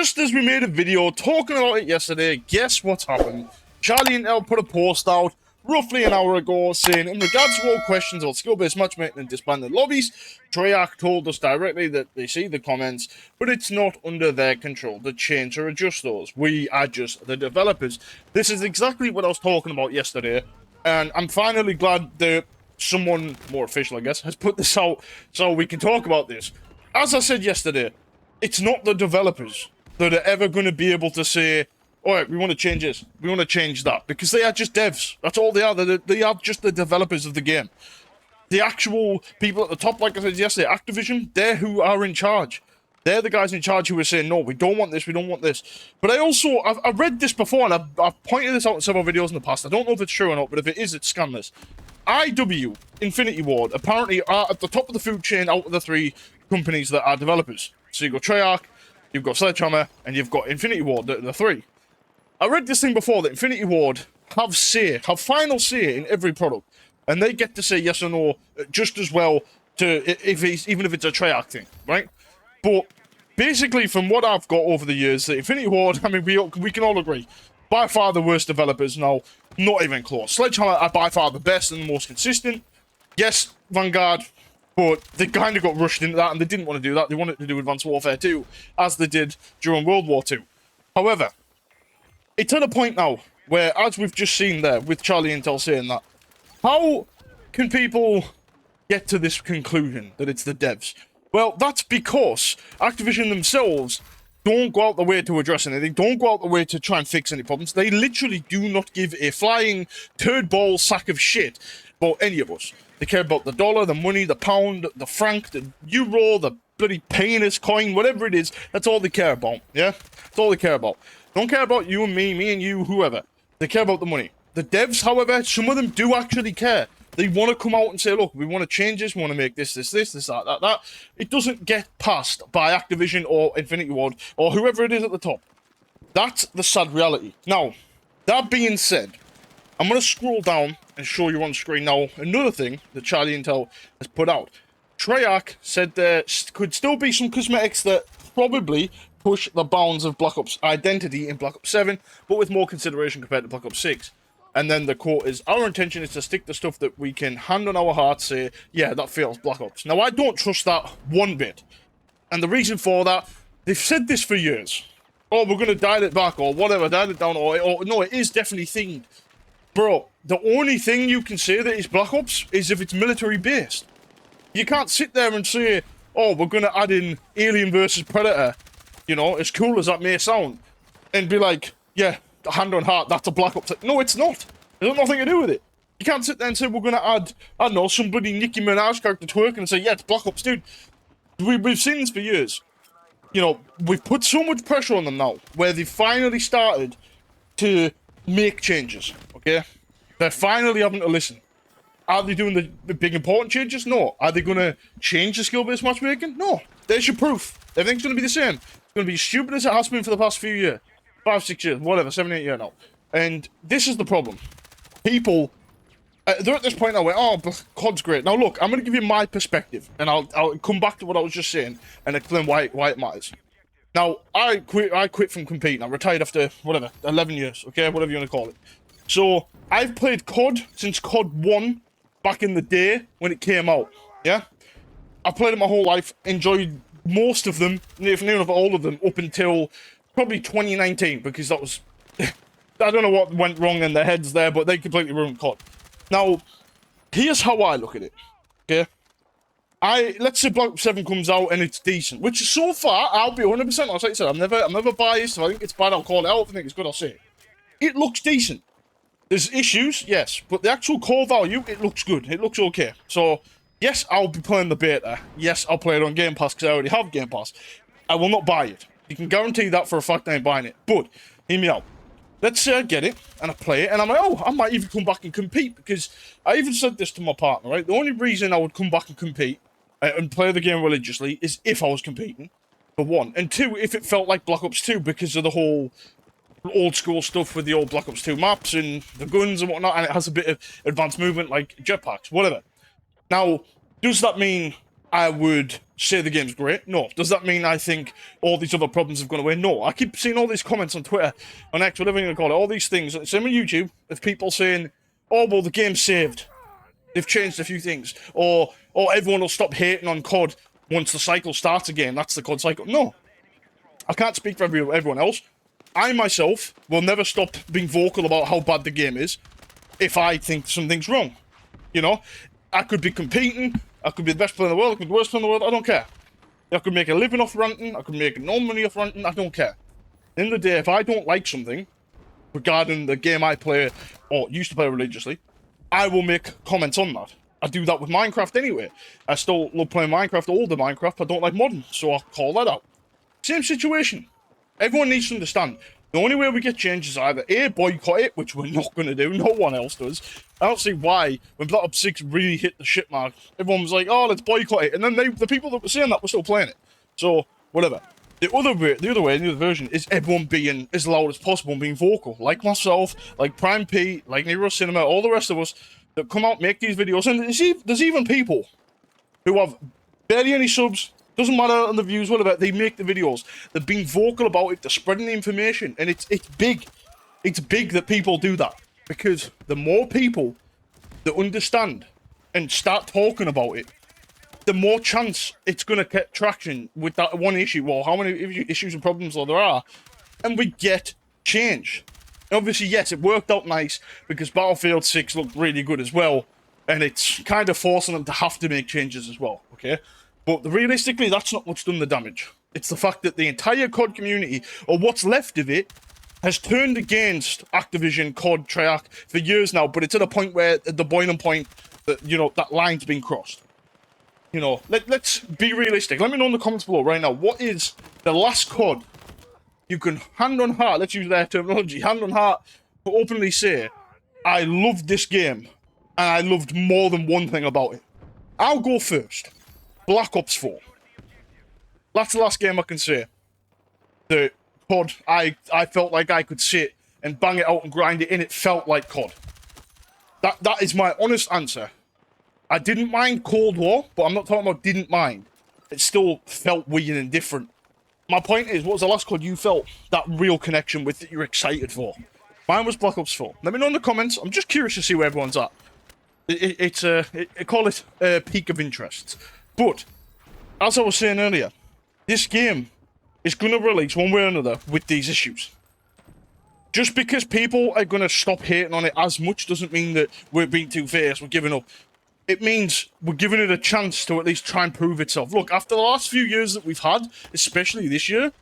just as we made a video talking about it yesterday, guess what's happened? Charlie and El put a post out roughly an hour ago saying, in regards to all questions about skill-based matchmaking and disbanded lobbies, Treyarch told us directly that they see the comments, but it's not under their control to change or adjust those. We are just the developers. This is exactly what I was talking about yesterday, and I'm finally glad that someone more official, I guess, has put this out so we can talk about this. As I said yesterday, it's not the developers that are ever going to be able to say, all right, we want to change this, we want to change that, because they are just devs. That's all they are. They are just the developers of the game. The actual people at the top, like I said yesterday, Activision, they're who are in charge. They're the guys in charge who are saying, no, we don't want this, we don't want this. But I've read this before, and I've pointed this out in several videos in the past. I don't know if it's true or not, but if it is, it's scandalous. IW, Infinity Ward, apparently are at the top of the food chain out of the three companies that are developers. So you've got Treyarch, you've got Sledgehammer, and you've got Infinity Ward, the three. I read this thing before that Infinity Ward have final say in every product, and they get to say yes or no just as well to even if it's a Treyarch thing, right? But basically, from what I've got over the years, the Infinity Ward, I mean, we can all agree, by far the worst developers now, not even close. Sledgehammer are by far the best and the most consistent. Yes, Vanguard, but they kind of got rushed into that, and they didn't want to do that. They wanted to do Advanced Warfare 2, as they did during World War 2. However, it's at a point now where, as we've just seen there, with Charlie Intel saying that, how can people get to this conclusion that it's the devs? Well, that's because Activision themselves don't go out the way to address anything, don't go out the way to try and fix any problems. They literally do not give a flying turd ball sack of shit about any of us. They care about the dollar, the money, the pound, the franc, the euro, the bloody penis coin, whatever it is, that's all they care about, yeah? That's all they care about. Don't care about you and me and you, whoever. They care about the money. The devs, however, some of them do actually care. They want to come out and say, look, we want to change this, we want to make this, that. It doesn't get passed by Activision or Infinity Ward or whoever it is at the top. That's the sad reality. Now, that being said, I'm going to scroll down and show you on screen now another thing that Charlie Intel has put out. Treyarch said there could still be some cosmetics that probably push the bounds of Black Ops identity in Black Ops 7, but with more consideration compared to Black Ops 6. And then the quote is, our intention is to stick to stuff that we can hand on our heart say, yeah, that fails Black Ops. Now, I don't trust that one bit. And the reason for that, they've said this for years. Oh, we're going to dial it back, or whatever, dial it down, or no, it is definitely themed. Bro, the only thing you can say that is Black Ops is if it's military-based. You can't sit there and say, oh, we're going to add in Alien versus Predator, you know, as cool as that may sound, and be like, yeah, hand on heart, that's a Black Ops. No, it's not. It has nothing to do with it. You can't sit there and say, we're going to add, I don't know, somebody Nicki Minaj character twerking and say, yeah, it's Black Ops, dude. We've seen this for years. You know, we've put so much pressure on them now, where they've finally started to make changes, okay? They're finally having to listen. Are they doing the big important changes? No. Are they going to change the skill-based matchmaking? No. There's your proof. Everything's going to be the same. It's going to be as stupid as it has been for the past few years. 5, 6 years, whatever, 7, 8 years now. And this is the problem. People, they're at this point now where, oh, COD's great. Now look, I'm going to give you my perspective, and I'll come back to what I was just saying and explain why it matters. Now, I quit from competing. I retired after, whatever, 11 years, okay? Whatever you want to call it. So, I've played COD since COD 1 back in the day when it came out, yeah? I've played it my whole life, enjoyed most of them, if not all of them, up until probably 2019, because that was... I don't know what went wrong in their heads there, but they completely ruined COD. Now, here's how I look at it, okay? Let's say Black Ops 7 comes out and it's decent, which so far, I'll be 100%, like I said, I'm never biased. If I think it's bad, I'll call it out. If I think it's good, I'll say it. It looks decent. There's issues, yes, but the actual core value, it looks good. It looks okay. So, yes, I'll be playing the beta. Yes, I'll play it on Game Pass because I already have Game Pass. I will not buy it. You can guarantee that for a fact I ain't buying it. But, hear me out. Let's say I get it, and I play it, and I'm like, oh, I might even come back and compete, because I even said this to my partner, right? The only reason I would come back and compete and play the game religiously is if I was competing, for one. And two, if it felt like Black Ops 2 because of the whole old school stuff with the old Black Ops 2 maps and the guns and whatnot, and it has a bit of advanced movement like jetpacks, whatever. Now, does that mean I would say the game's great. No. Does that mean I think all these other problems have gone away? No. I keep seeing all these comments on Twitter, on X, whatever you want to call it, all these things. Same on YouTube, of people saying, oh, well, the game's saved. They've changed a few things. Or everyone will stop hating on COD once the cycle starts again. That's the COD cycle. No. I can't speak for everyone else. I, myself, will never stop being vocal about how bad the game is if I think something's wrong. You know? I could be competing. I could be the best player in the world. I could be the worst player in the world. I don't care. I could make a living off ranting. I could make no money off ranting. I don't care. At the end of the day, if I don't like something regarding the game I play or used to play religiously, I will make comments on that. I do that with Minecraft anyway. I still love playing Minecraft, older Minecraft. I don't like modern, so I'll call that out. Same situation. Everyone needs to understand. The only way we get change is either A, boycott it, which we're not going to do. No one else does. I don't see why, when Black Ops 6 really hit the shit mark, everyone was like, oh, let's boycott it. And then the people that were saying that were still playing it. So, whatever. The other way, the other version, is everyone being as loud as possible and being vocal. Like myself, like Prime P, like Nero Cinema, all the rest of us that come out, make these videos. And there's even people who have barely any subs, doesn't matter on the views, whatever, they make the videos. They're being vocal about it, they're spreading the information, and it's big. It's big that people do that. Because the more people that understand and start talking about it, the more chance it's going to get traction with that one issue, or how many issues and problems there are, and we get change. And obviously, yes, it worked out nice, because Battlefield 6 looked really good as well, and it's kind of forcing them to have to make changes as well, okay? But realistically, that's not what's done the damage. It's the fact that the entire COD community, or what's left of it, has turned against Activision, COD, Treyarch for years now, but it's at a point where, at the boiling point, that, you know, that line's been crossed. You know, let's be realistic. Let me know in the comments below right now, what is the last COD you can, hand on heart, let's use their terminology, hand on heart, openly say, I loved this game, and I loved more than one thing about it. I'll go first. Black Ops 4. That's the last game I can say that COD, I felt like I could sit and bang it out and grind it in. It felt like COD. That is my honest answer. I didn't mind Cold War, but I'm not talking about didn't mind. It still felt weird and different. My point is, what was the last COD you felt that real connection with that you're excited for? Mine was Black Ops 4. Let me know in the comments. I'm just curious to see where everyone's at. I call it a peak of interest. But, as I was saying earlier, this game is going to release one way or another with these issues. Just because people are going to stop hating on it as much doesn't mean that we're being two-faced, we're giving up. It means we're giving it a chance to at least try and prove itself. Look, after the last few years that we've had, especially this year,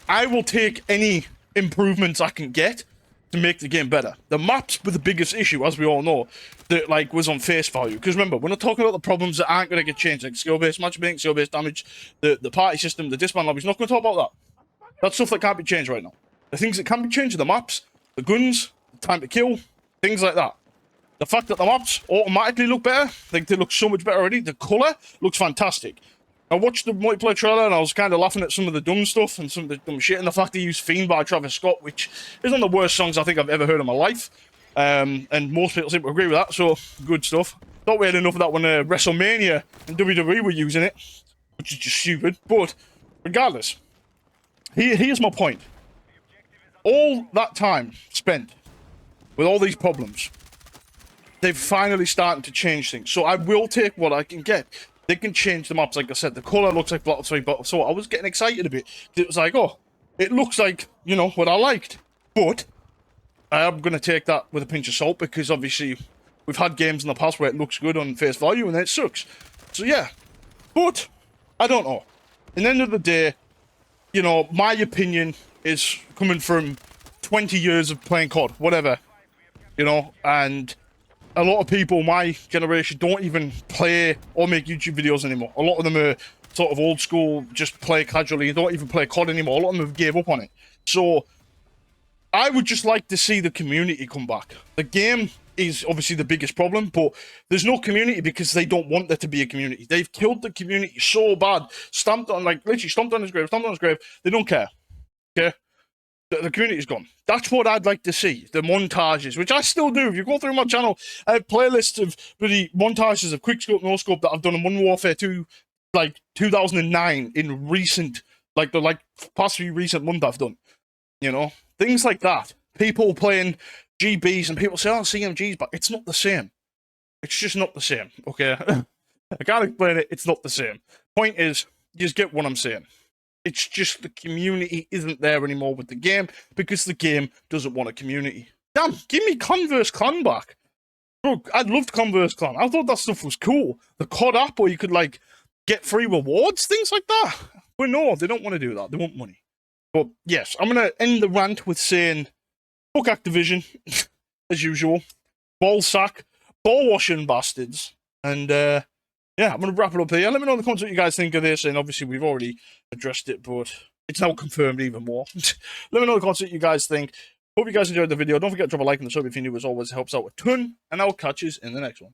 I will take any improvements I can get to make the game better. The maps were the biggest issue, as we all know, that like was on face value. Because remember, we're not talking about the problems that aren't going to get changed, like skill-based matchmaking, skill-based damage, the party system, the disband lobbies. Not going to talk about that. That's stuff that can't be changed right now. The things that can be changed are the maps, the guns, the time to kill, things like that. The fact that the maps automatically look better, like they look so much better already. The colour looks fantastic. I watched the multiplayer trailer and I was kind of laughing at some of the dumb stuff and some of the dumb shit, and the fact they used Fiend by Travis Scott, which is one of the worst songs I think I've ever heard in my life. And most people seem to agree with that, so good stuff. Thought we had enough of that when WrestleMania and WWE were using it, which is just stupid. But regardless, here's my point. All that time spent with all these problems, they've finally started to change things. So I will take what I can get. They can change the maps, like I said. The colour looks like Black Ops 3, but so I was getting excited a bit. It was like, oh, it looks like, you know, what I liked. But I am going to take that with a pinch of salt, because obviously we've had games in the past where it looks good on face value and then it sucks. So yeah, but I don't know. At the end of the day, you know, my opinion is coming from 20 years of playing COD, whatever, you know, and a lot of people my generation don't even play or make YouTube videos anymore. A lot of them are sort of old school, just play casually, don't even play COD anymore. A lot of them have gave up on it. So I would just like to see the community come back. The game is obviously the biggest problem, but there's no community because they don't want there to be a community. They've killed the community so bad, stamped on, like, literally stomped on his grave, They don't care, okay? The community's gone. That's what I'd like to see. The montages, which I still do. If you go through my channel, I have playlists of bloody montages of quickscope, no scope that I've done in Modern Warfare 2, like 2009 in recent, like the past few recent months I've done. You know, things like that. People playing GBs and people say, "Oh, CMGs," but it's not the same. It's just not the same. Okay, I can't explain it. It's not the same. Point is, you just get what I'm saying. It's just the community isn't there anymore with the game because the game doesn't want a community. Damn, give me Converse Clan back. Bro, I loved Converse Clan. I thought that stuff was cool. The COD app where you could, like, get free rewards, things like that. But no, they don't want to do that. They want money. But yes, I'm going to end the rant with saying, fuck Activision, as usual. Ball sack, ball washing bastards. And, yeah, I'm going to wrap it up here. Let me know in the comments what you guys think of this. And obviously, we've already addressed it, but it's now confirmed even more. Let me know in the comments what you guys think. Hope you guys enjoyed the video. Don't forget to drop a like and the sub if you're new, as always. It helps out a ton. And I'll catch you in the next one.